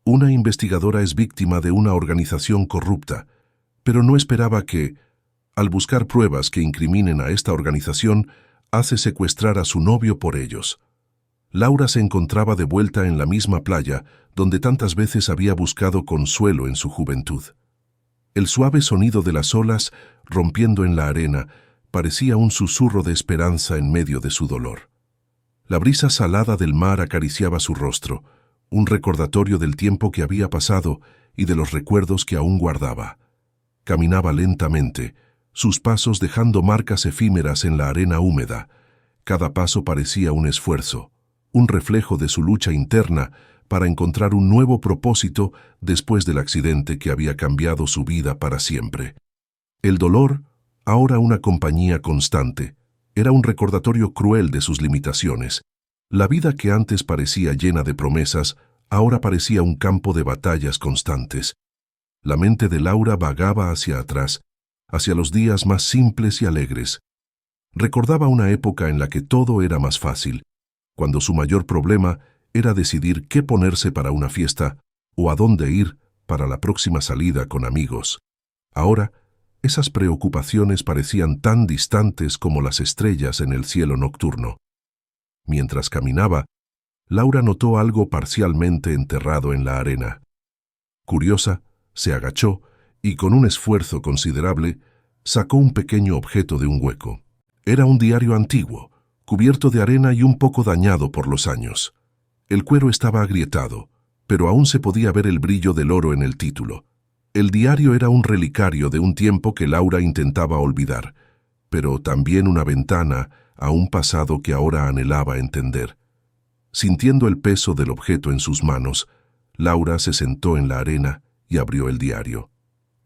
Una investigadora es víctima de una organización corrupta, pero no esperaba que, al buscar pruebas que incriminen a esta organización, hace secuestrar a su novio por ellos. Laura se encontraba de vuelta en la misma playa donde tantas veces había buscado consuelo en su juventud. El suave sonido de las olas rompiendo en la arena parecía un susurro de esperanza en medio de su dolor. La brisa salada del mar acariciaba su rostro, un recordatorio del tiempo que había pasado y de los recuerdos que aún guardaba. Caminaba lentamente, sus pasos dejando marcas efímeras en la arena húmeda. Cada paso parecía un esfuerzo, un reflejo de su lucha interna para encontrar un nuevo propósito después del accidente que había cambiado su vida para siempre. El dolor, ahora una compañía constante, era un recordatorio cruel de sus limitaciones. La vida que antes parecía llena de promesas, ahora parecía un campo de batallas constantes. La mente de Laura vagaba hacia atrás, hacia los días más simples y alegres. Recordaba una época en la que todo era más fácil, cuando su mayor problema era decidir qué ponerse para una fiesta o a dónde ir para la próxima salida con amigos. Ahora, esas preocupaciones parecían tan distantes como las estrellas en el cielo nocturno. Mientras caminaba, Laura notó algo parcialmente enterrado en la arena. Curiosa, se agachó y, con un esfuerzo considerable, sacó un pequeño objeto de un hueco. Era un diario antiguo, cubierto de arena y un poco dañado por los años. El cuero estaba agrietado, pero aún se podía ver el brillo del oro en el título. El diario era un relicario de un tiempo que Laura intentaba olvidar, pero también una ventana a un pasado que ahora anhelaba entender. Sintiendo el peso del objeto en sus manos, Laura se sentó en la arena y abrió el diario.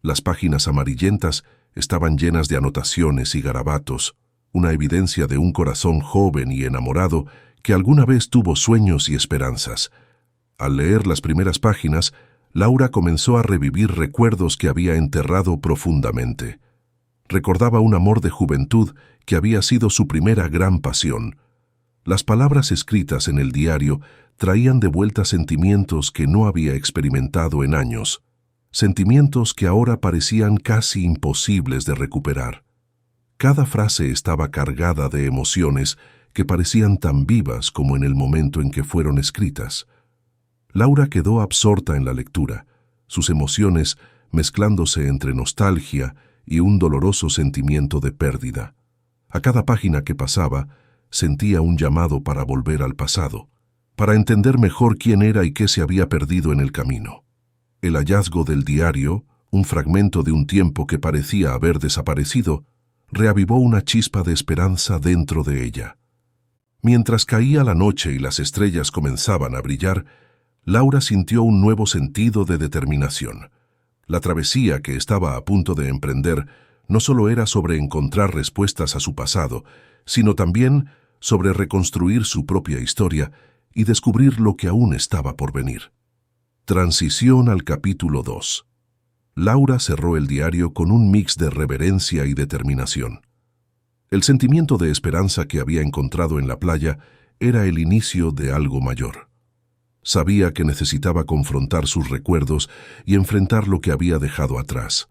Las páginas amarillentas estaban llenas de anotaciones y garabatos, una evidencia de un corazón joven y enamorado que alguna vez tuvo sueños y esperanzas. Al leer las primeras páginas, Laura comenzó a revivir recuerdos que había enterrado profundamente. Recordaba un amor de juventud que había sido su primera gran pasión. Las palabras escritas en el diario traían de vuelta sentimientos que no había experimentado en años, sentimientos que ahora parecían casi imposibles de recuperar. Cada frase estaba cargada de emociones que parecían tan vivas como en el momento en que fueron escritas. Laura quedó absorta en la lectura, sus emociones mezclándose entre nostalgia y un doloroso sentimiento de pérdida. A cada página que pasaba, sentía un llamado para volver al pasado, para entender mejor quién era y qué se había perdido en el camino. El hallazgo del diario, un fragmento de un tiempo que parecía haber desaparecido, reavivó una chispa de esperanza dentro de ella. Mientras caía la noche y las estrellas comenzaban a brillar, Laura sintió un nuevo sentido de determinación. La travesía que estaba a punto de emprender no solo era sobre encontrar respuestas a su pasado, sino también sobre reconstruir su propia historia y descubrir lo que aún estaba por venir. Transición al capítulo 2. Laura cerró el diario con un mix de reverencia y determinación. El sentimiento de esperanza que había encontrado en la playa era el inicio de algo mayor. Sabía que necesitaba confrontar sus recuerdos y enfrentar lo que había dejado atrás.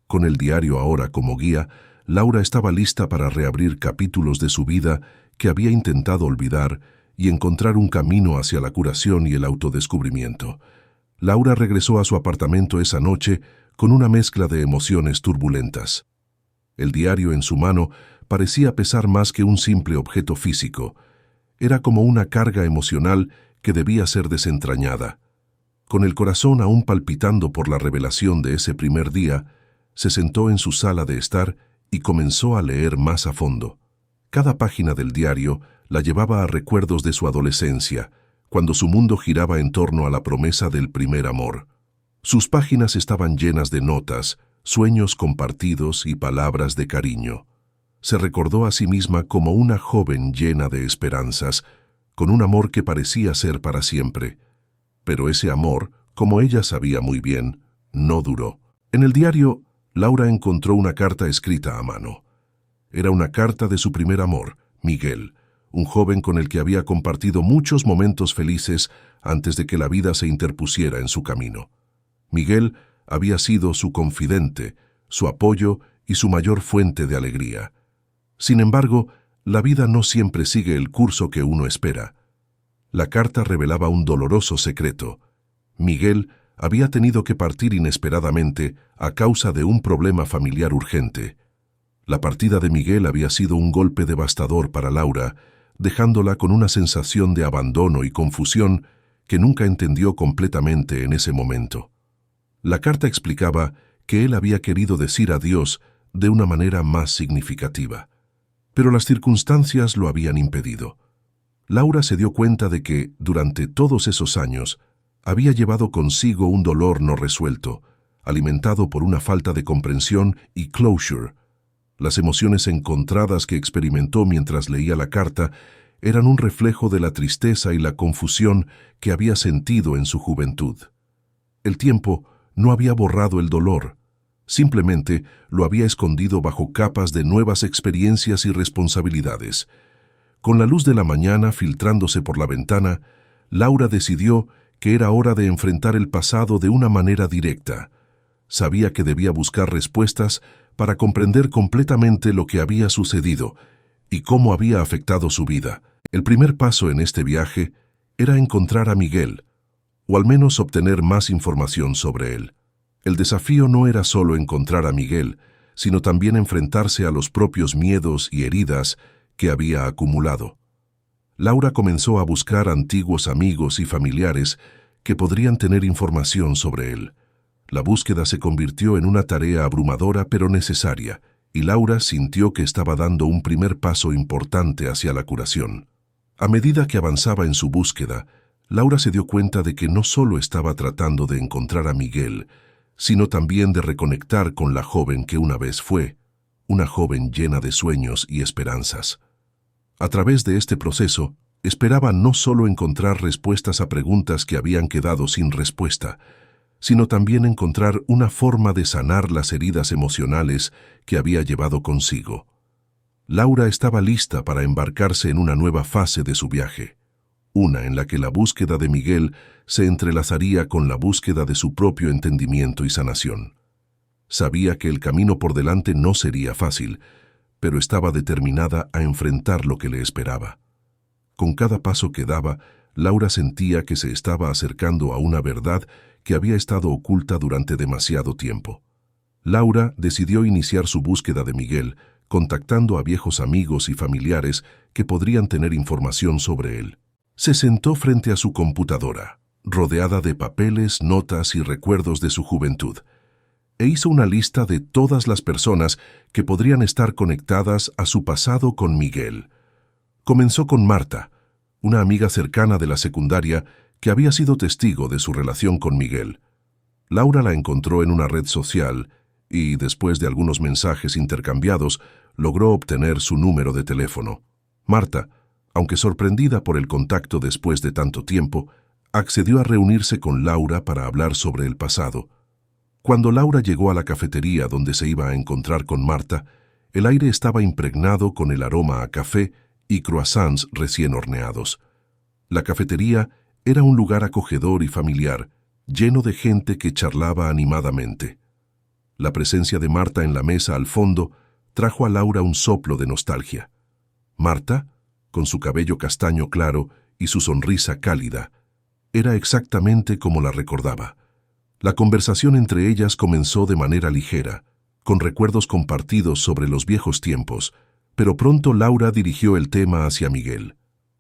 Con el diario ahora como guía, Laura estaba lista para reabrir capítulos de su vida que había intentado olvidar y encontrar un camino hacia la curación y el autodescubrimiento. Laura regresó a su apartamento esa noche con una mezcla de emociones turbulentas. El diario en su mano parecía pesar más que un simple objeto físico. Era como una carga emocional que debía ser desentrañada. Con el corazón aún palpitando por la revelación de ese primer día, se sentó en su sala de estar y comenzó a leer más a fondo. Cada página del diario la llevaba a recuerdos de su adolescencia, cuando su mundo giraba en torno a la promesa del primer amor. Sus páginas estaban llenas de notas, sueños compartidos y palabras de cariño. Se recordó a sí misma como una joven llena de esperanzas, con un amor que parecía ser para siempre. Pero ese amor, como ella sabía muy bien, no duró. En el diario, Laura encontró una carta escrita a mano. Era una carta de su primer amor, Miguel, un joven con el que había compartido muchos momentos felices antes de que la vida se interpusiera en su camino. Miguel había sido su confidente, su apoyo y su mayor fuente de alegría. Sin embargo, la vida no siempre sigue el curso que uno espera. La carta revelaba un doloroso secreto. Miguel había tenido que partir inesperadamente a causa de un problema familiar urgente. La partida de Miguel había sido un golpe devastador para Laura, dejándola con una sensación de abandono y confusión que nunca entendió completamente en ese momento. La carta explicaba que él había querido decir adiós de una manera más significativa, pero las circunstancias lo habían impedido. Laura se dio cuenta de que, durante todos esos años, había llevado consigo un dolor no resuelto, alimentado por una falta de comprensión y closure. Las emociones encontradas que experimentó mientras leía la carta eran un reflejo de la tristeza y la confusión que había sentido en su juventud. El tiempo no había borrado el dolor, simplemente lo había escondido bajo capas de nuevas experiencias y responsabilidades. Con la luz de la mañana filtrándose por la ventana, Laura decidió que era hora de enfrentar el pasado de una manera directa. Sabía que debía buscar respuestas para comprender completamente lo que había sucedido y cómo había afectado su vida. El primer paso en este viaje era encontrar a Miguel, o al menos obtener más información sobre él. El desafío no era solo encontrar a Miguel, sino también enfrentarse a los propios miedos y heridas que había acumulado. Laura comenzó a buscar antiguos amigos y familiares que podrían tener información sobre él. La búsqueda se convirtió en una tarea abrumadora pero necesaria, y Laura sintió que estaba dando un primer paso importante hacia la curación. A medida que avanzaba en su búsqueda, Laura se dio cuenta de que no solo estaba tratando de encontrar a Miguel, sino también de reconectar con la joven que una vez fue, una joven llena de sueños y esperanzas. A través de este proceso, esperaba no solo encontrar respuestas a preguntas que habían quedado sin respuesta, sino también encontrar una forma de sanar las heridas emocionales que había llevado consigo. Laura estaba lista para embarcarse en una nueva fase de su viaje, una en la que la búsqueda de Miguel se entrelazaría con la búsqueda de su propio entendimiento y sanación. Sabía que el camino por delante no sería fácil, pero estaba determinada a enfrentar lo que le esperaba. Con cada paso que daba, Laura sentía que se estaba acercando a una verdad que había estado oculta durante demasiado tiempo. Laura decidió iniciar su búsqueda de Miguel, contactando a viejos amigos y familiares que podrían tener información sobre él. Se sentó frente a su computadora, rodeada de papeles, notas y recuerdos de su juventud, e hizo una lista de todas las personas que podrían estar conectadas a su pasado con Miguel. Comenzó con Marta, una amiga cercana de la secundaria que había sido testigo de su relación con Miguel. Laura la encontró en una red social y, después de algunos mensajes intercambiados, logró obtener su número de teléfono. Marta, aunque sorprendida por el contacto después de tanto tiempo, accedió a reunirse con Laura para hablar sobre el pasado. Cuando Laura llegó a la cafetería donde se iba a encontrar con Marta, el aire estaba impregnado con el aroma a café y croissants recién horneados. La cafetería era un lugar acogedor y familiar, lleno de gente que charlaba animadamente. La presencia de Marta en la mesa al fondo trajo a Laura un soplo de nostalgia. Marta, con su cabello castaño claro y su sonrisa cálida, era exactamente como la recordaba. La conversación entre ellas comenzó de manera ligera, con recuerdos compartidos sobre los viejos tiempos, pero pronto Laura dirigió el tema hacia Miguel.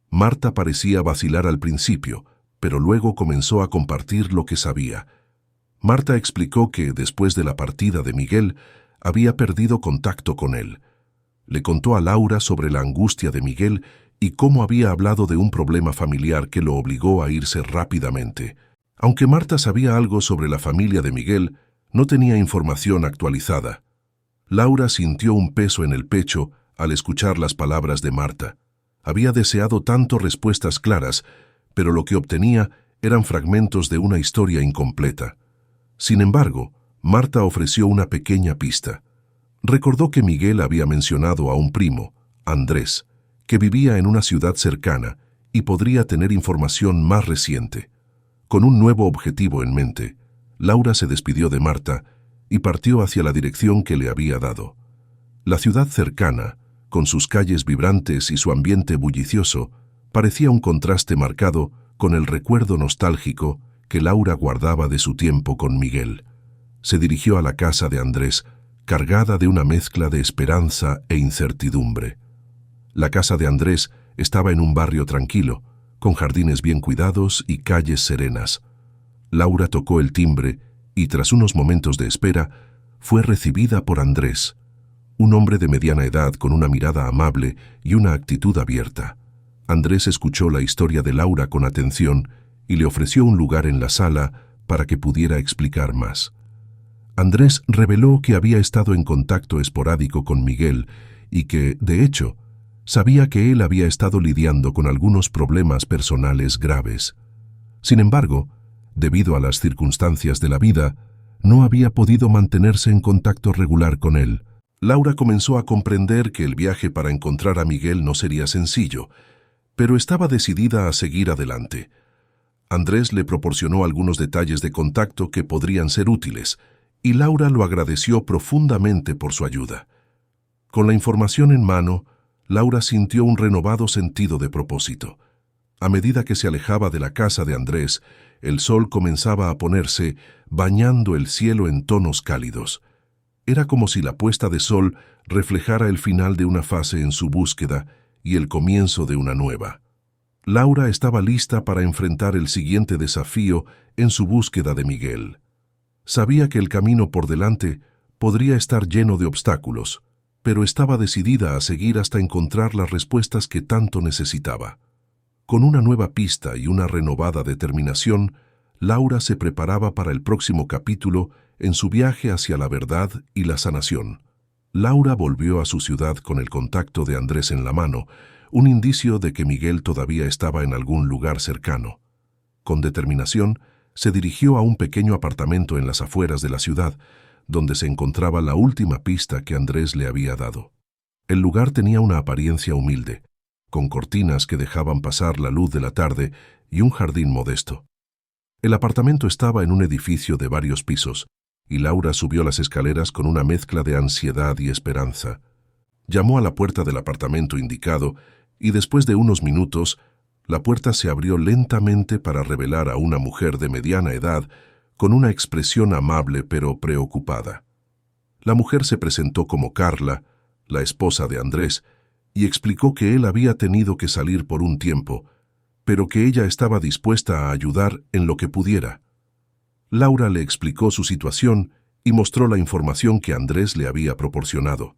Marta parecía vacilar al principio, pero luego comenzó a compartir lo que sabía. Marta explicó que, después de la partida de Miguel, había perdido contacto con él. Le contó a Laura sobre la angustia de Miguel y cómo había hablado de un problema familiar que lo obligó a irse rápidamente. Aunque Marta sabía algo sobre la familia de Miguel, no tenía información actualizada. Laura sintió un peso en el pecho al escuchar las palabras de Marta. Había deseado tanto respuestas claras, pero lo que obtenía eran fragmentos de una historia incompleta. Sin embargo, Marta ofreció una pequeña pista. Recordó que Miguel había mencionado a un primo, Andrés, que vivía en una ciudad cercana y podría tener información más reciente. Con un nuevo objetivo en mente, Laura se despidió de Marta y partió hacia la dirección que le había dado. La ciudad cercana, con sus calles vibrantes y su ambiente bullicioso, parecía un contraste marcado con el recuerdo nostálgico que Laura guardaba de su tiempo con Miguel. Se dirigió a la casa de Andrés, cargada de una mezcla de esperanza e incertidumbre. La casa de Andrés estaba en un barrio tranquilo, con jardines bien cuidados y calles serenas. Laura tocó el timbre y, tras unos momentos de espera, fue recibida por Andrés, un hombre de mediana edad con una mirada amable y una actitud abierta. Andrés escuchó la historia de Laura con atención y le ofreció un lugar en la sala para que pudiera explicar más. Andrés reveló que había estado en contacto esporádico con Miguel y que, de hecho, sabía que él había estado lidiando con algunos problemas personales graves. Sin embargo, debido a las circunstancias de la vida, no había podido mantenerse en contacto regular con él. Laura comenzó a comprender que el viaje para encontrar a Miguel no sería sencillo, pero estaba decidida a seguir adelante. Andrés le proporcionó algunos detalles de contacto que podrían ser útiles, y Laura lo agradeció profundamente por su ayuda. Con la información en mano, Laura sintió un renovado sentido de propósito. A medida que se alejaba de la casa de Andrés, el sol comenzaba a ponerse, bañando el cielo en tonos cálidos. Era como si la puesta de sol reflejara el final de una fase en su búsqueda y el comienzo de una nueva. Laura estaba lista para enfrentar el siguiente desafío en su búsqueda de Miguel. Sabía que el camino por delante podría estar lleno de obstáculos, pero estaba decidida a seguir hasta encontrar las respuestas que tanto necesitaba. Con una nueva pista y una renovada determinación, Laura se preparaba para el próximo capítulo en su viaje hacia la verdad y la sanación. Laura volvió a su ciudad con el contacto de Andrés en la mano, un indicio de que Miguel todavía estaba en algún lugar cercano. Con determinación, se dirigió a un pequeño apartamento en las afueras de la ciudad, donde se encontraba la última pista que Andrés le había dado. El lugar tenía una apariencia humilde, con cortinas que dejaban pasar la luz de la tarde y un jardín modesto. El apartamento estaba en un edificio de varios pisos, y Laura subió las escaleras con una mezcla de ansiedad y esperanza. Llamó a la puerta del apartamento indicado, y después de unos minutos, la puerta se abrió lentamente para revelar a una mujer de mediana edad con una expresión amable pero preocupada. La mujer se presentó como Carla, la esposa de Andrés, y explicó que él había tenido que salir por un tiempo, pero que ella estaba dispuesta a ayudar en lo que pudiera. Laura le explicó su situación y mostró la información que Andrés le había proporcionado.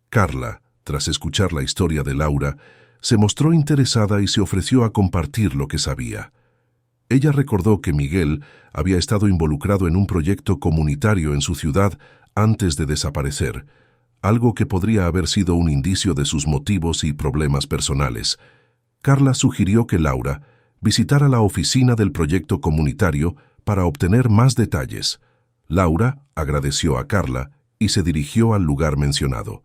Carla, tras escuchar la historia de Laura, se mostró interesada y se ofreció a compartir lo que sabía. Ella recordó que Miguel había estado involucrado en un proyecto comunitario en su ciudad antes de desaparecer, algo que podría haber sido un indicio de sus motivos y problemas personales. Carla sugirió que Laura visitara la oficina del proyecto comunitario para obtener más detalles. Laura agradeció a Carla y se dirigió al lugar mencionado.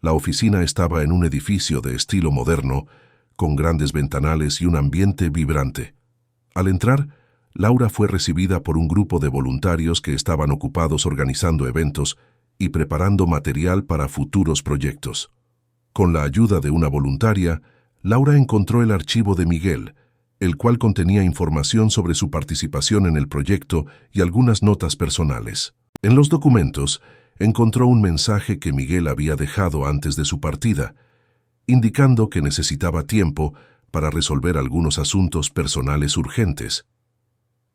La oficina estaba en un edificio de estilo moderno, con grandes ventanales y un ambiente vibrante. Al entrar, Laura fue recibida por un grupo de voluntarios que estaban ocupados organizando eventos y preparando material para futuros proyectos. Con la ayuda de una voluntaria, Laura encontró el archivo de Miguel, el cual contenía información sobre su participación en el proyecto y algunas notas personales. En los documentos, encontró un mensaje que Miguel había dejado antes de su partida, indicando que necesitaba tiempo para resolver algunos asuntos personales urgentes.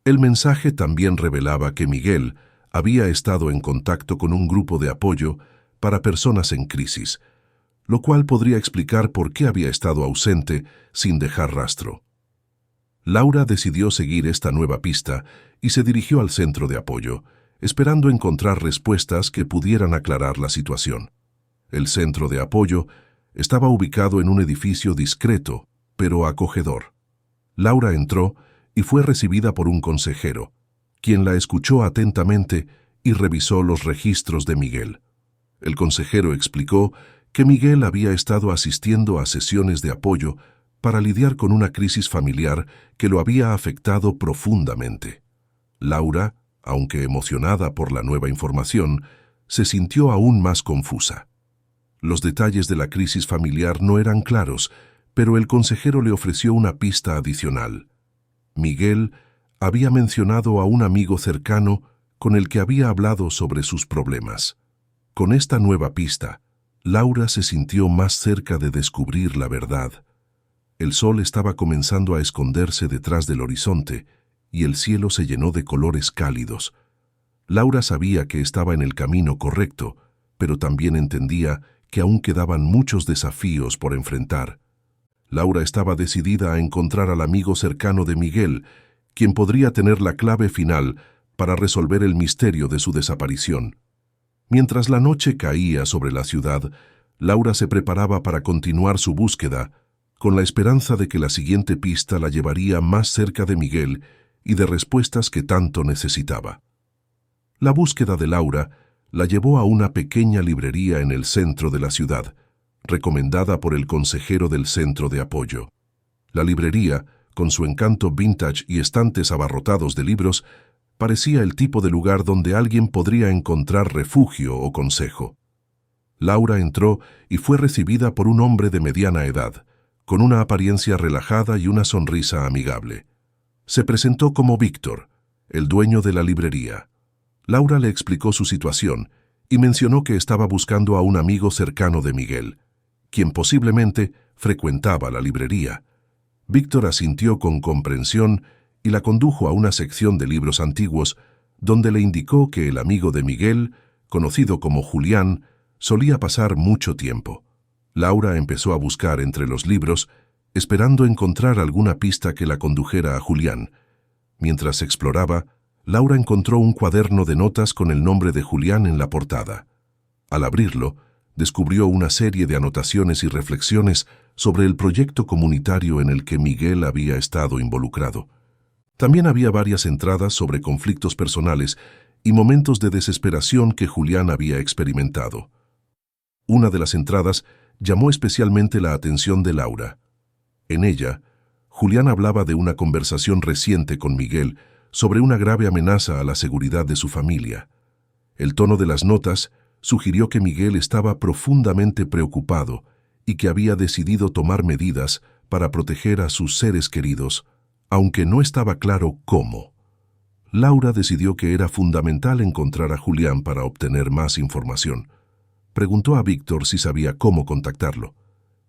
El mensaje también revelaba que Miguel había estado en contacto con un grupo de apoyo para personas en crisis, lo cual podría explicar por qué había estado ausente sin dejar rastro. Laura decidió seguir esta nueva pista y se dirigió al centro de apoyo, esperando encontrar respuestas que pudieran aclarar la situación. El centro de apoyo estaba ubicado en un edificio discreto, pero acogedor. Laura entró y fue recibida por un consejero, quien la escuchó atentamente y revisó los registros de Miguel. El consejero explicó que Miguel había estado asistiendo a sesiones de apoyo para lidiar con una crisis familiar que lo había afectado profundamente. Laura, aunque emocionada por la nueva información, se sintió aún más confusa. Los detalles de la crisis familiar no eran claros, pero el consejero le ofreció una pista adicional. Miguel había mencionado a un amigo cercano con el que había hablado sobre sus problemas. Con esta nueva pista, Laura se sintió más cerca de descubrir la verdad. El sol estaba comenzando a esconderse detrás del horizonte y el cielo se llenó de colores cálidos. Laura sabía que estaba en el camino correcto, pero también entendía que aún quedaban muchos desafíos por enfrentar. Laura estaba decidida a encontrar al amigo cercano de Miguel, quien podría tener la clave final para resolver el misterio de su desaparición. Mientras la noche caía sobre la ciudad, Laura se preparaba para continuar su búsqueda, con la esperanza de que la siguiente pista la llevaría más cerca de Miguel y de respuestas que tanto necesitaba. La búsqueda de Laura la llevó a una pequeña librería en el centro de la ciudad, recomendada por el consejero del centro de apoyo. La librería, con su encanto vintage y estantes abarrotados de libros, parecía el tipo de lugar donde alguien podría encontrar refugio o consejo. Laura entró y fue recibida por un hombre de mediana edad, con una apariencia relajada y una sonrisa amigable. Se presentó como Víctor, el dueño de la librería. Laura le explicó su situación y mencionó que estaba buscando a un amigo cercano de Miguel, quien posiblemente frecuentaba la librería. Víctor asintió con comprensión y la condujo a una sección de libros antiguos, donde le indicó que el amigo de Miguel, conocido como Julián, solía pasar mucho tiempo. Laura empezó a buscar entre los libros, esperando encontrar alguna pista que la condujera a Julián. Mientras exploraba, Laura encontró un cuaderno de notas con el nombre de Julián en la portada. Al abrirlo, descubrió una serie de anotaciones y reflexiones sobre el proyecto comunitario en el que Miguel había estado involucrado. También había varias entradas sobre conflictos personales y momentos de desesperación que Julián había experimentado. Una de las entradas llamó especialmente la atención de Laura. En ella, Julián hablaba de una conversación reciente con Miguel sobre una grave amenaza a la seguridad de su familia. El tono de las notas sugirió que Miguel estaba profundamente preocupado y que había decidido tomar medidas para proteger a sus seres queridos, aunque no estaba claro cómo. Laura decidió que era fundamental encontrar a Julián para obtener más información. Preguntó a Víctor si sabía cómo contactarlo.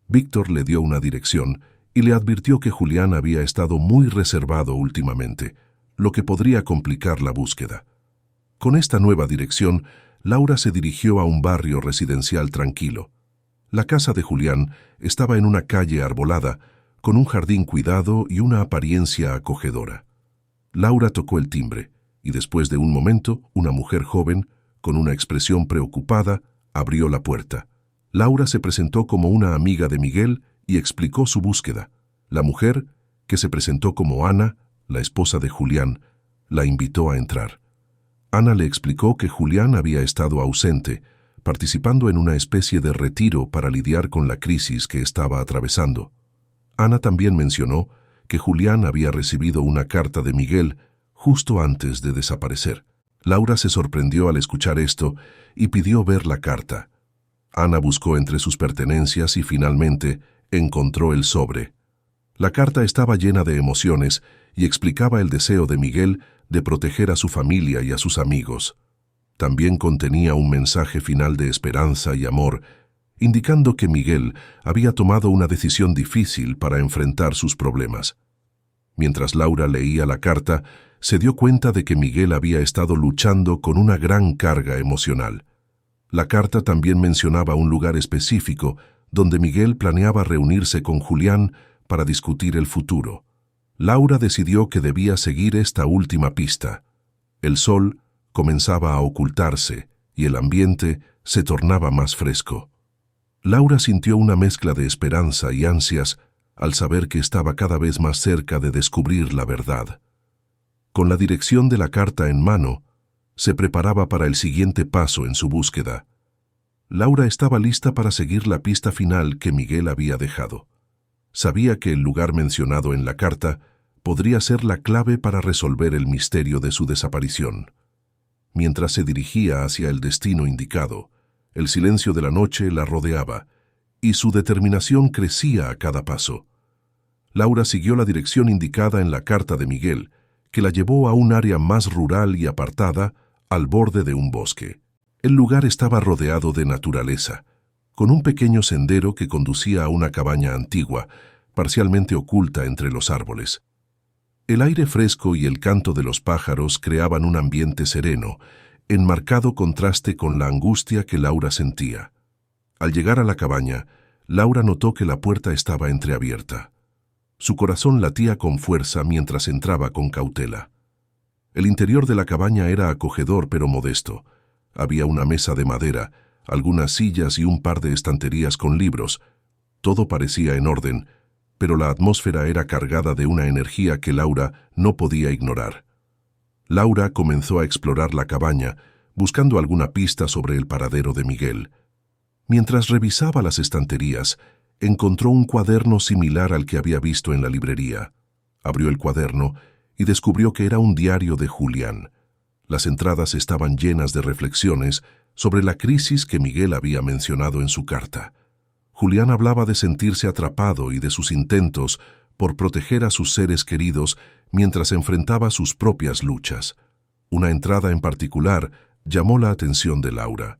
Víctor le dio una dirección y le advirtió que Julián había estado muy reservado últimamente, lo que podría complicar la búsqueda. Con esta nueva dirección, Laura se dirigió a un barrio residencial tranquilo. La casa de Julián estaba en una calle arbolada, con un jardín cuidado y una apariencia acogedora. Laura tocó el timbre, y después de un momento, una mujer joven, con una expresión preocupada, abrió la puerta. Laura se presentó como una amiga de Miguel y explicó su búsqueda. La mujer, que se presentó como Ana, la esposa de Julián, la invitó a entrar. Ana le explicó que Julián había estado ausente, participando en una especie de retiro para lidiar con la crisis que estaba atravesando. Ana también mencionó que Julián había recibido una carta de Miguel justo antes de desaparecer. Laura se sorprendió al escuchar esto y pidió ver la carta. Ana buscó entre sus pertenencias y finalmente encontró el sobre. La carta estaba llena de emociones y explicaba el deseo de Miguel de proteger a su familia y a sus amigos. También contenía un mensaje final de esperanza y amor, indicando que Miguel había tomado una decisión difícil para enfrentar sus problemas. Mientras Laura leía la carta, se dio cuenta de que Miguel había estado luchando con una gran carga emocional. La carta también mencionaba un lugar específico donde Miguel planeaba reunirse con Julián para discutir el futuro. Laura decidió que debía seguir esta última pista. El sol comenzaba a ocultarse y el ambiente se tornaba más fresco. Laura sintió una mezcla de esperanza y ansias al saber que estaba cada vez más cerca de descubrir la verdad. Con la dirección de la carta en mano, se preparaba para el siguiente paso en su búsqueda. Laura estaba lista para seguir la pista final que Miguel había dejado. Sabía que el lugar mencionado en la carta podría ser la clave para resolver el misterio de su desaparición. Mientras se dirigía hacia el destino indicado, el silencio de la noche la rodeaba, y su determinación crecía a cada paso. Laura siguió la dirección indicada en la carta de Miguel, que la llevó a un área más rural y apartada, al borde de un bosque. El lugar estaba rodeado de naturaleza, con un pequeño sendero que conducía a una cabaña antigua, parcialmente oculta entre los árboles. El aire fresco y el canto de los pájaros creaban un ambiente sereno, en marcado contraste con la angustia que Laura sentía. Al llegar a la cabaña, Laura notó que la puerta estaba entreabierta. Su corazón latía con fuerza mientras entraba con cautela. El interior de la cabaña era acogedor pero modesto. Había una mesa de madera, algunas sillas y un par de estanterías con libros. Todo parecía en orden, pero la atmósfera era cargada de una energía que Laura no podía ignorar. Laura comenzó a explorar la cabaña, buscando alguna pista sobre el paradero de Miguel. Mientras revisaba las estanterías, encontró un cuaderno similar al que había visto en la librería. Abrió el cuaderno y descubrió que era un diario de Julián. Las entradas estaban llenas de reflexiones sobre la crisis que Miguel había mencionado en su carta. Julián hablaba de sentirse atrapado y de sus intentos por proteger a sus seres queridos mientras enfrentaba sus propias luchas. Una entrada en particular llamó la atención de Laura.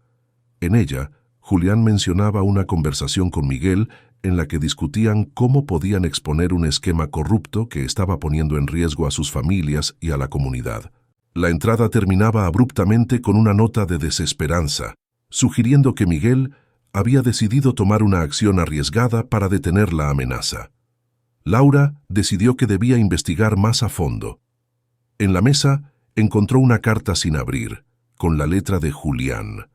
En ella, Julián mencionaba una conversación con Miguel en la que discutían cómo podían exponer un esquema corrupto que estaba poniendo en riesgo a sus familias y a la comunidad. La entrada terminaba abruptamente con una nota de desesperanza, sugiriendo que Miguel había decidido tomar una acción arriesgada para detener la amenaza. Laura decidió que debía investigar más a fondo. En la mesa encontró una carta sin abrir, con la letra de Julián.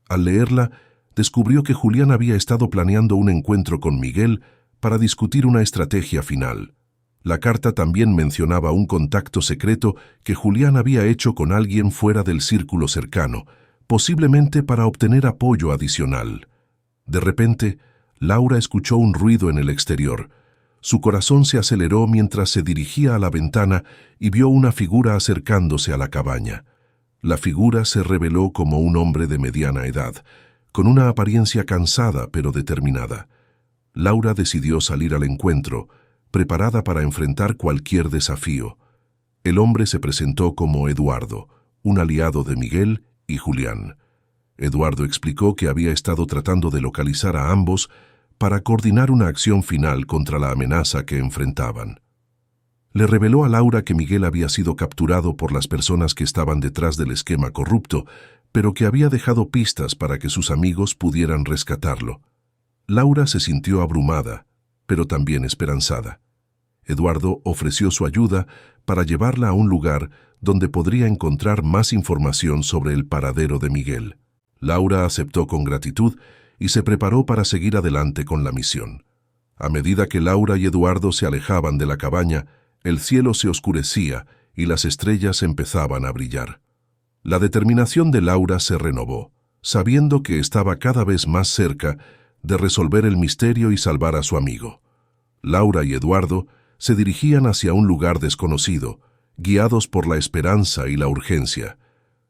Al leerla, descubrió que Julián había estado planeando un encuentro con Miguel para discutir una estrategia final. La carta también mencionaba un contacto secreto que Julián había hecho con alguien fuera del círculo cercano, posiblemente para obtener apoyo adicional. De repente, Laura escuchó un ruido en el exterior. Su corazón se aceleró mientras se dirigía a la ventana y vio una figura acercándose a la cabaña. La figura se reveló como un hombre de mediana edad, con una apariencia cansada pero determinada. Laura decidió salir al encuentro, preparada para enfrentar cualquier desafío. El hombre se presentó como Eduardo, un aliado de Miguel y Julián. Eduardo explicó que había estado tratando de localizar a ambos para coordinar una acción final contra la amenaza que enfrentaban. Le reveló a Laura que Miguel había sido capturado por las personas que estaban detrás del esquema corrupto, pero que había dejado pistas para que sus amigos pudieran rescatarlo. Laura se sintió abrumada, pero también esperanzada. Eduardo ofreció su ayuda para llevarla a un lugar donde podría encontrar más información sobre el paradero de Miguel. Laura aceptó con gratitud y se preparó para seguir adelante con la misión. A medida que Laura y Eduardo se alejaban de la cabaña, el cielo se oscurecía y las estrellas empezaban a brillar. La determinación de Laura se renovó, sabiendo que estaba cada vez más cerca de resolver el misterio y salvar a su amigo. Laura y Eduardo se dirigían hacia un lugar desconocido, guiados por la esperanza y la urgencia.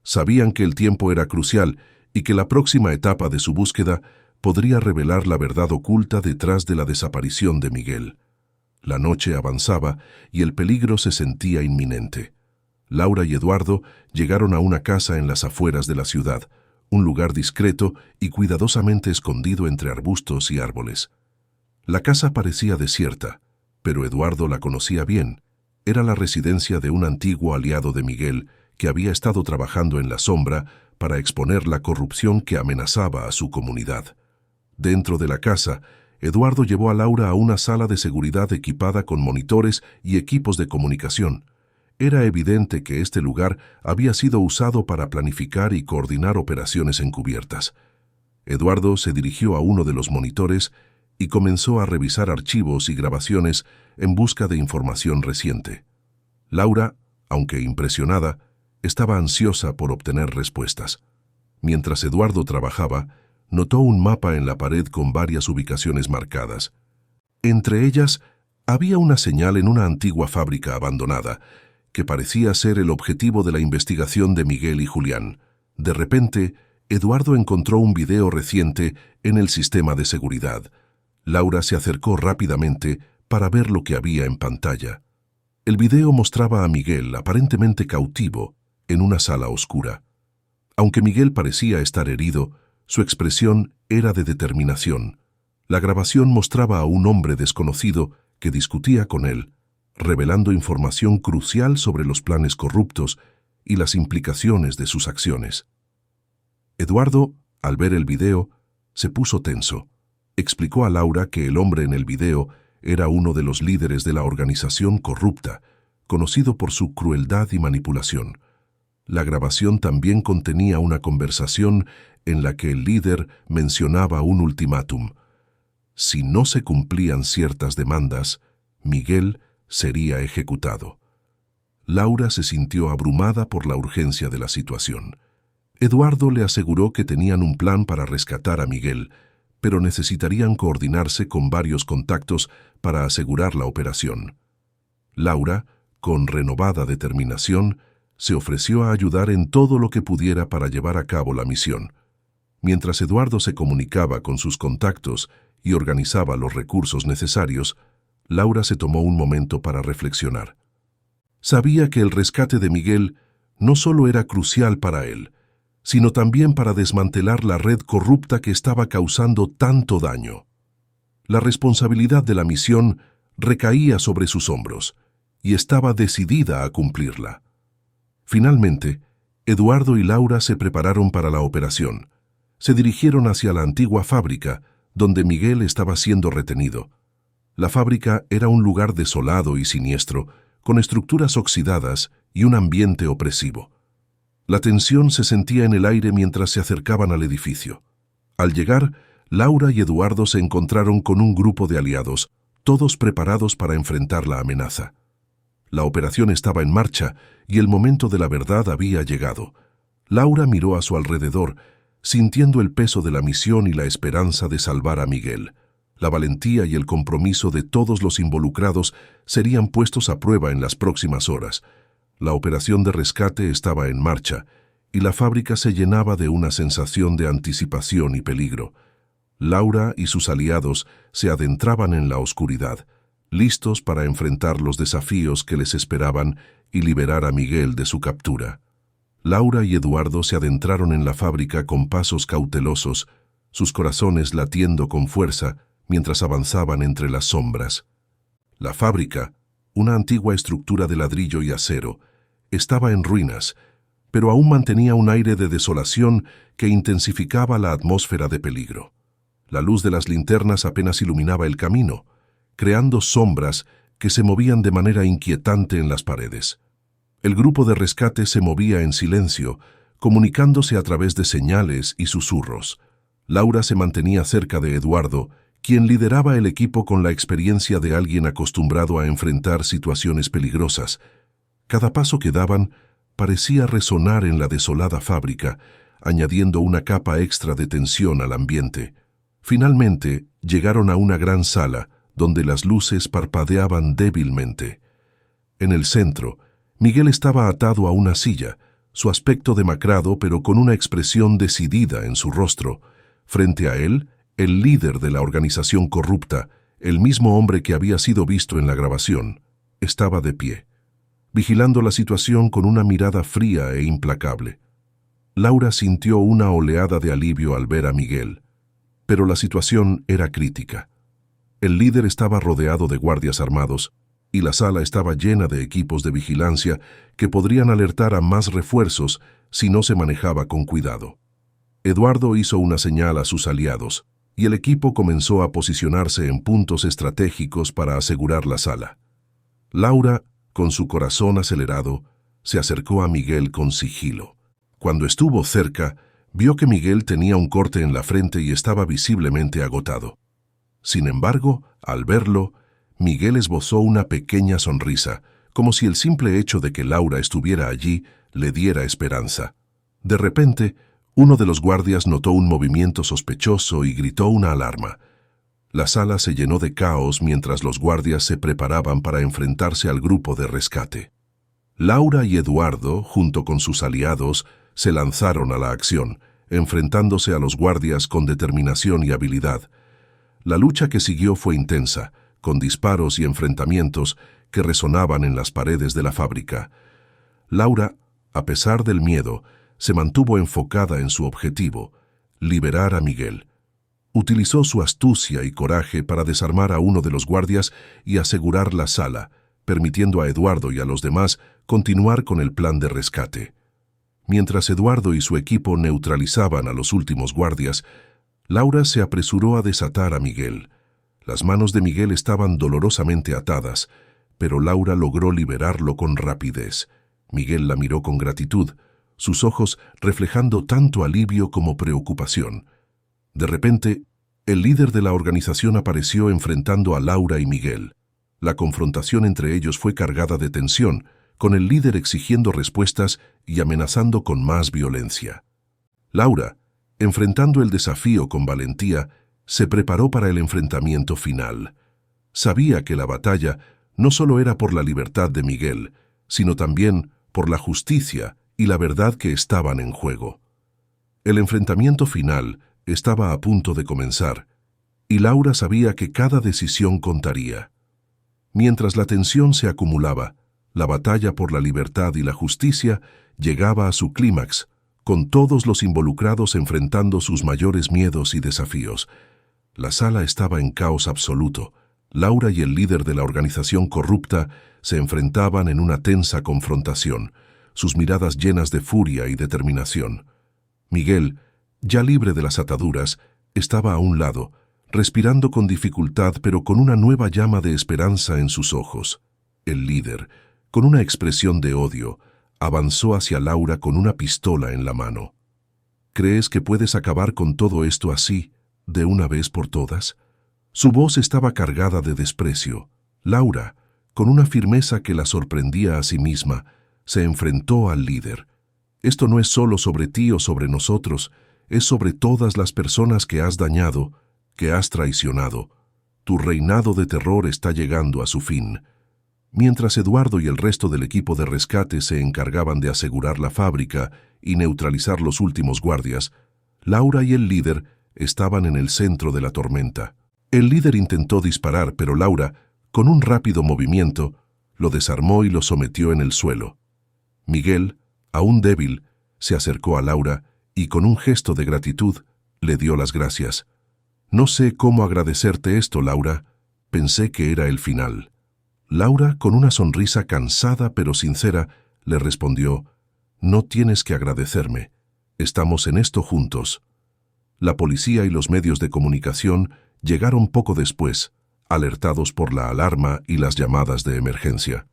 Sabían que el tiempo era crucial y que la próxima etapa de su búsqueda podría revelar la verdad oculta detrás de la desaparición de Miguel. La noche avanzaba y el peligro se sentía inminente. Laura y Eduardo llegaron a una casa en las afueras de la ciudad, un lugar discreto y cuidadosamente escondido entre arbustos y árboles. La casa parecía desierta, pero Eduardo la conocía bien. Era la residencia de un antiguo aliado de Miguel que había estado trabajando en la sombra para exponer la corrupción que amenazaba a su comunidad. Dentro de la casa, Eduardo llevó a Laura a una sala de seguridad equipada con monitores y equipos de comunicación. Era evidente que este lugar había sido usado para planificar y coordinar operaciones encubiertas. Eduardo se dirigió a uno de los monitores y comenzó a revisar archivos y grabaciones en busca de información reciente. Laura, aunque impresionada, estaba ansiosa por obtener respuestas. Mientras Eduardo trabajaba, notó un mapa en la pared con varias ubicaciones marcadas. Entre ellas, había una señal en una antigua fábrica abandonada, que parecía ser el objetivo de la investigación de Miguel y Julián. De repente, Eduardo encontró un video reciente en el sistema de seguridad. Laura se acercó rápidamente para ver lo que había en pantalla. El video mostraba a Miguel, aparentemente cautivo, en una sala oscura. Aunque Miguel parecía estar herido, su expresión era de determinación. La grabación mostraba a un hombre desconocido que discutía con él, revelando información crucial sobre los planes corruptos y las implicaciones de sus acciones. Eduardo, al ver el video, se puso tenso. Explicó a Laura que el hombre en el video era uno de los líderes de la organización corrupta, conocido por su crueldad y manipulación. La grabación también contenía una conversación en la que el líder mencionaba un ultimátum. Si no se cumplían ciertas demandas, Miguel sería ejecutado. Laura se sintió abrumada por la urgencia de la situación. Eduardo le aseguró que tenían un plan para rescatar a Miguel, pero necesitarían coordinarse con varios contactos para asegurar la operación. Laura, con renovada determinación, se ofreció a ayudar en todo lo que pudiera para llevar a cabo la misión. Mientras Eduardo se comunicaba con sus contactos y organizaba los recursos necesarios, Laura se tomó un momento para reflexionar. Sabía que el rescate de Miguel no solo era crucial para él, sino también para desmantelar la red corrupta que estaba causando tanto daño. La responsabilidad de la misión recaía sobre sus hombros, y estaba decidida a cumplirla. Finalmente, Eduardo y Laura se prepararon para la operación. Se dirigieron hacia la antigua fábrica, donde Miguel estaba siendo retenido. La fábrica era un lugar desolado y siniestro, con estructuras oxidadas y un ambiente opresivo. La tensión se sentía en el aire mientras se acercaban al edificio. Al llegar, Laura y Eduardo se encontraron con un grupo de aliados, todos preparados para enfrentar la amenaza. La operación estaba en marcha y el momento de la verdad había llegado. Laura miró a su alrededor, sintiendo el peso de la misión y la esperanza de salvar a Miguel. La valentía y el compromiso de todos los involucrados serían puestos a prueba en las próximas horas. La operación de rescate estaba en marcha, y la fábrica se llenaba de una sensación de anticipación y peligro. Laura y sus aliados se adentraban en la oscuridad, listos para enfrentar los desafíos que les esperaban y liberar a Miguel de su captura. Laura y Eduardo se adentraron en la fábrica con pasos cautelosos, sus corazones latiendo con fuerza mientras avanzaban entre las sombras. La fábrica, una antigua estructura de ladrillo y acero, estaba en ruinas, pero aún mantenía un aire de desolación que intensificaba la atmósfera de peligro. La luz de las linternas apenas iluminaba el camino, creando sombras que se movían de manera inquietante en las paredes. El grupo de rescate se movía en silencio, comunicándose a través de señales y susurros. Laura se mantenía cerca de Eduardo, quien lideraba el equipo con la experiencia de alguien acostumbrado a enfrentar situaciones peligrosas. Cada paso que daban parecía resonar en la desolada fábrica, añadiendo una capa extra de tensión al ambiente. Finalmente, llegaron a una gran sala, donde las luces parpadeaban débilmente. En el centro, Miguel estaba atado a una silla, su aspecto demacrado pero con una expresión decidida en su rostro. Frente a él, el líder de la organización corrupta, el mismo hombre que había sido visto en la grabación, estaba de pie, vigilando la situación con una mirada fría e implacable. Laura sintió una oleada de alivio al ver a Miguel, pero la situación era crítica. El líder estaba rodeado de guardias armados, y la sala estaba llena de equipos de vigilancia que podrían alertar a más refuerzos si no se manejaba con cuidado. Eduardo hizo una señal a sus aliados, y el equipo comenzó a posicionarse en puntos estratégicos para asegurar la sala. Laura, con su corazón acelerado, se acercó a Miguel con sigilo. Cuando estuvo cerca, vio que Miguel tenía un corte en la frente y estaba visiblemente agotado. Sin embargo, al verlo, Miguel esbozó una pequeña sonrisa, como si el simple hecho de que Laura estuviera allí le diera esperanza. De repente, Uno de los guardias notó un movimiento sospechoso y gritó una alarma. La sala se llenó de caos mientras los guardias se preparaban para enfrentarse al grupo de rescate. Laura y Eduardo, junto con sus aliados, se lanzaron a la acción, enfrentándose a los guardias con determinación y habilidad. La lucha que siguió fue intensa, con disparos y enfrentamientos que resonaban en las paredes de la fábrica. Laura, a pesar del miedo, se mantuvo enfocada en su objetivo, liberar a Miguel. Utilizó su astucia y coraje para desarmar a uno de los guardias y asegurar la sala, permitiendo a Eduardo y a los demás continuar con el plan de rescate. Mientras Eduardo y su equipo neutralizaban a los últimos guardias, Laura se apresuró a desatar a Miguel. Las manos de Miguel estaban dolorosamente atadas, pero Laura logró liberarlo con rapidez. Miguel la miró con gratitud, sus ojos reflejando tanto alivio como preocupación. De repente, el líder de la organización apareció enfrentando a Laura y Miguel. La confrontación entre ellos fue cargada de tensión, con el líder exigiendo respuestas y amenazando con más violencia. Laura, enfrentando el desafío con valentía, se preparó para el enfrentamiento final. Sabía que la batalla no solo era por la libertad de Miguel, sino también por la justicia y la verdad que estaban en juego. El enfrentamiento final estaba a punto de comenzar, y Laura sabía que cada decisión contaría. Mientras la tensión se acumulaba, la batalla por la libertad y la justicia llegaba a su clímax, con todos los involucrados enfrentando sus mayores miedos y desafíos. La sala estaba en caos absoluto. Laura y el líder de la organización corrupta se enfrentaban en una tensa confrontación, sus miradas llenas de furia y determinación. Miguel, ya libre de las ataduras, estaba a un lado, respirando con dificultad pero con una nueva llama de esperanza en sus ojos. El líder, con una expresión de odio, avanzó hacia Laura con una pistola en la mano. ¿Crees que puedes acabar con todo esto así, de una vez por todas? Su voz estaba cargada de desprecio. Laura, con una firmeza que la sorprendía a sí misma, se enfrentó al líder. Esto no es solo sobre ti o sobre nosotros, es sobre todas las personas que has dañado, que has traicionado. Tu reinado de terror está llegando a su fin. Mientras Eduardo y el resto del equipo de rescate se encargaban de asegurar la fábrica y neutralizar los últimos guardias, Laura y el líder estaban en el centro de la tormenta. El líder intentó disparar, pero Laura, con un rápido movimiento, lo desarmó y lo sometió en el suelo. Miguel, aún débil, se acercó a Laura y con un gesto de gratitud le dio las gracias. «No sé cómo agradecerte esto, Laura. Pensé que era el final». Laura, con una sonrisa cansada pero sincera, le respondió: «No tienes que agradecerme. Estamos en esto juntos». La policía y los medios de comunicación llegaron poco después, alertados por la alarma y las llamadas de emergencia.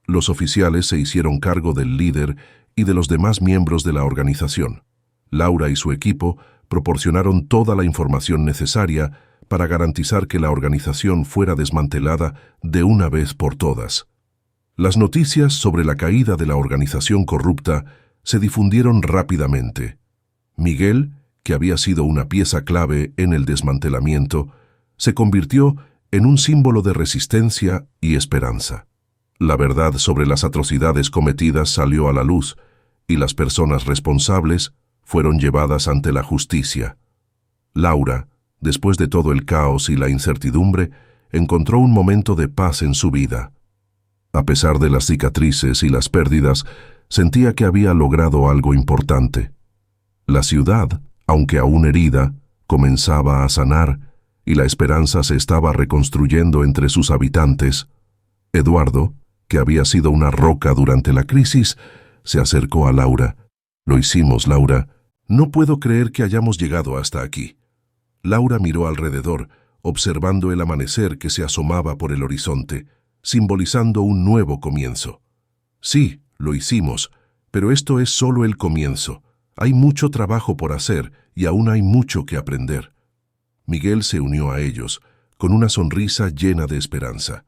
Los oficiales se hicieron cargo del líder y de los demás miembros de la organización. Laura y su equipo proporcionaron toda la información necesaria para garantizar que la organización fuera desmantelada de una vez por todas. Las noticias sobre la caída de la organización corrupta se difundieron rápidamente. Miguel, que había sido una pieza clave en el desmantelamiento, se convirtió en un símbolo de resistencia y esperanza. La verdad sobre las atrocidades cometidas salió a la luz, y las personas responsables fueron llevadas ante la justicia. Laura, después de todo el caos y la incertidumbre, encontró un momento de paz en su vida. A pesar de las cicatrices y las pérdidas, sentía que había logrado algo importante. La ciudad, aunque aún herida, comenzaba a sanar y la esperanza se estaba reconstruyendo entre sus habitantes. Eduardo, que había sido una roca durante la crisis, se acercó a Laura. «Lo hicimos, Laura. No puedo creer que hayamos llegado hasta aquí». Laura miró alrededor, observando el amanecer que se asomaba por el horizonte, simbolizando un nuevo comienzo. «Sí, lo hicimos, pero esto es solo el comienzo. Hay mucho trabajo por hacer y aún hay mucho que aprender». Miguel se unió a ellos, con una sonrisa llena de esperanza.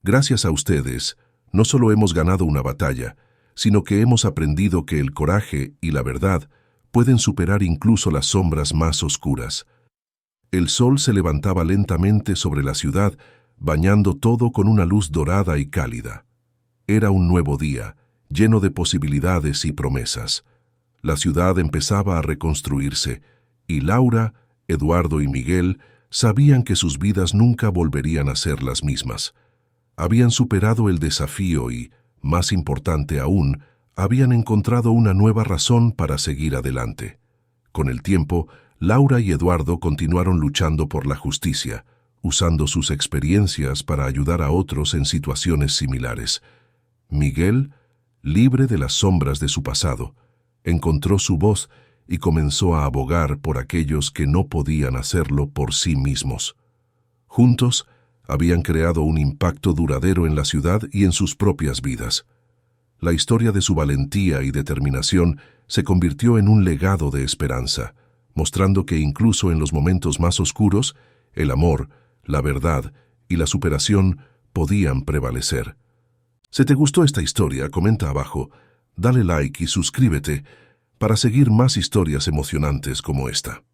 «Gracias a ustedes, no solo hemos ganado una batalla, sino que hemos aprendido que el coraje y la verdad pueden superar incluso las sombras más oscuras. El sol se levantaba lentamente sobre la ciudad, bañando todo con una luz dorada y cálida. Era un nuevo día, lleno de posibilidades y promesas. La ciudad empezaba a reconstruirse, y Laura, Eduardo y Miguel sabían que sus vidas nunca volverían a ser las mismas. Habían superado el desafío y, más importante aún, habían encontrado una nueva razón para seguir adelante. Con el tiempo, Laura y Eduardo continuaron luchando por la justicia, usando sus experiencias para ayudar a otros en situaciones similares. Miguel, libre de las sombras de su pasado, encontró su voz y comenzó a abogar por aquellos que no podían hacerlo por sí mismos. Juntos, habían creado un impacto duradero en la ciudad y en sus propias vidas. La historia de su valentía y determinación se convirtió en un legado de esperanza, mostrando que incluso en los momentos más oscuros, el amor, la verdad y la superación podían prevalecer. Si te gustó esta historia, comenta abajo, dale like y suscríbete para seguir más historias emocionantes como esta.